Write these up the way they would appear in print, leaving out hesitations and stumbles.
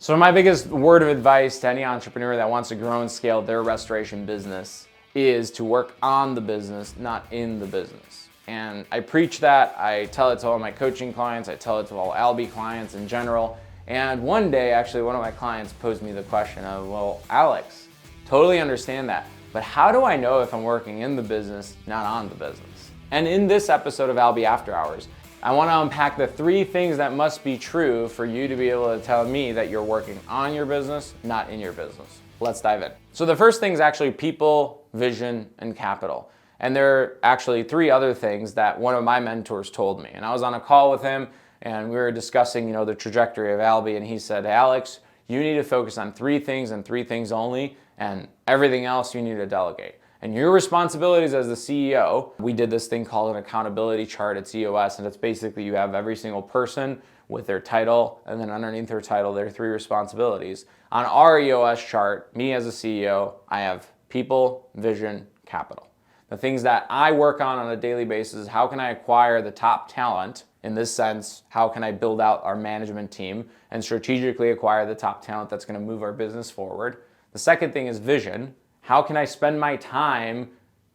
So my biggest word of advice to any entrepreneur that wants to grow and scale their restoration business is to work on the business, not in the business. And I preach that. I tell it to all my coaching clients. I tell it to all Albi clients in general. And one day, actually, one of my clients posed me the question of, well, Alex, totally understand that, but how do I know if I'm working in the business, not on the business? And in this episode of Albi After Hours, I want to unpack the 3 things that must be true for you to be able to tell me that you're working on your business, not in your business. Let's dive in. So the first thing is actually people, vision, and capital. And there are actually 3 other things that one of my mentors told me. And I was on a call with him and we were discussing, the trajectory of Albi, and he said, Alex, you need to focus on 3 things and 3 things only, and everything else you need to delegate. And your responsibilities as the CEO, we did this thing called an accountability chart at EOS, and it's basically you have every single person with their title, and then underneath their title, their 3 responsibilities. On our EOS chart, me as a CEO, I have people, vision, capital. The things that I work on a daily basis is how can I acquire the top talent? In this sense, how can I build out our management team and strategically acquire the top talent that's going to move our business forward? The second thing is vision. How can I spend my time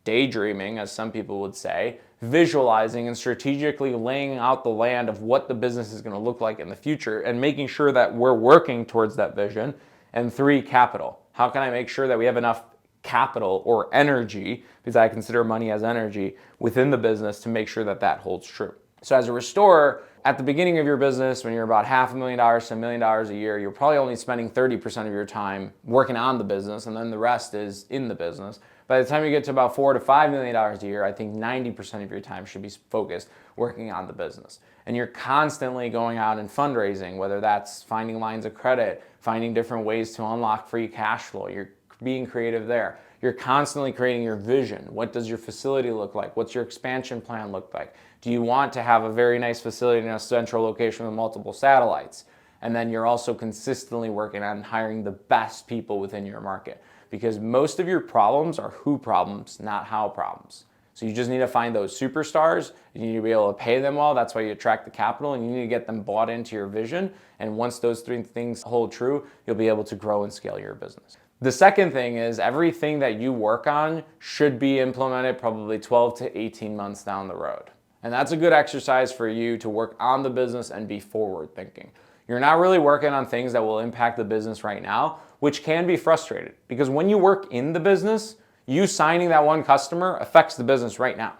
daydreaming, as some people would say, visualizing and strategically laying out the land of what the business is going to look like in the future and making sure that we're working towards that vision? And 3, capital. How can I make sure that we have enough capital or energy, because I consider money as energy, within the business to make sure that that holds true? So as a restorer, at the beginning of your business, when you're about $500,000 to $1 million a year, you're probably only spending 30% of your time working on the business, and then the rest is in the business. By the time you get to about $4 to $5 million a year, I think 90% of your time should be focused working on the business. And you're constantly going out and fundraising, whether that's finding lines of credit, finding different ways to unlock free cash flow. You're being creative there. You're constantly creating your vision. What does your facility look like? What's your expansion plan look like? Do you want to have a very nice facility in a central location with multiple satellites? And then you're also consistently working on hiring the best people within your market, because most of your problems are who problems, not how problems. So you just need to find those superstars. You need to be able to pay them well. That's why you attract the capital, and you need to get them bought into your vision. And once those 3 things hold true, you'll be able to grow and scale your business. The second thing is everything that you work on should be implemented probably 12 to 18 months down the road. And that's a good exercise for you to work on the business and be forward thinking. You're not really working on things that will impact the business right now, which can be frustrating, because when you work in the business, you signing that one customer affects the business right now.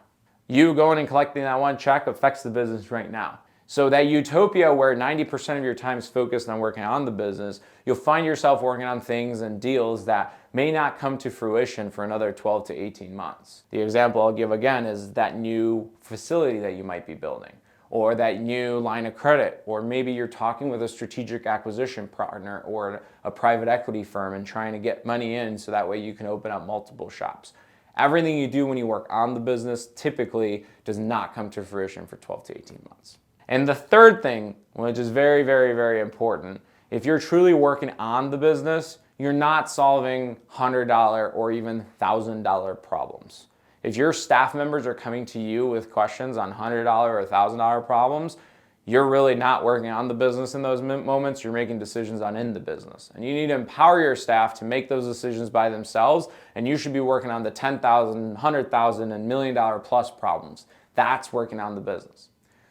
You going and collecting that one check affects the business right now. So that utopia where 90% of your time is focused on working on the business, you'll find yourself working on things and deals that may not come to fruition for another 12 to 18 months. The example I'll give again is that new facility that you might be building, or that new line of credit, or maybe you're talking with a strategic acquisition partner or a private equity firm and trying to get money in so that way you can open up multiple shops. Everything you do when you work on the business typically does not come to fruition for 12 to 18 months. And the third thing, which is very, very, very important, if you're truly working on the business, you're not solving $100 or even $1,000 problems. If your staff members are coming to you with questions on $100 or $1,000 problems, you're really not working on the business in those moments. You're making decisions on in the business. And you need to empower your staff to make those decisions by themselves, and you should be working on the $10,000, $100,000, and $1 million plus problems. That's working on the business.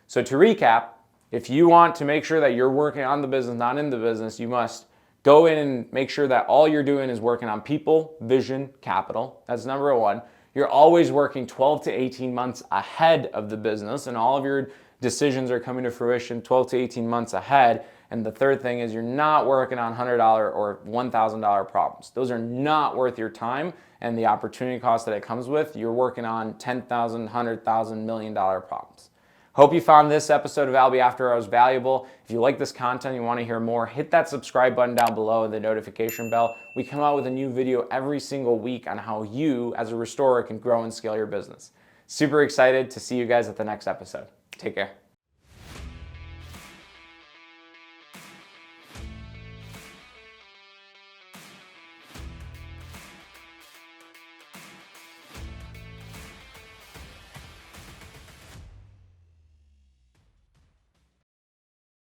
So to recap, if you want to make sure that you're working on the business, not in the business, you must go in and make sure that all you're doing is working on people, vision, capital. That's number 1. You're always working 12 to 18 months ahead of the business, and all of your decisions are coming to fruition 12 to 18 months ahead. And the third thing is you're not working on $100 or $1,000 problems. Those are not worth your time and the opportunity cost that it comes with. You're working on $10,000, $100,000, $1 million problems. Hope you found this episode of Albi After Hours valuable. If you like this content, you want to hear more, hit that subscribe button down below and the notification bell. We come out with a new video every single week on how you, as a restorer, can grow and scale your business. Super excited to see you guys at the next episode. Take care.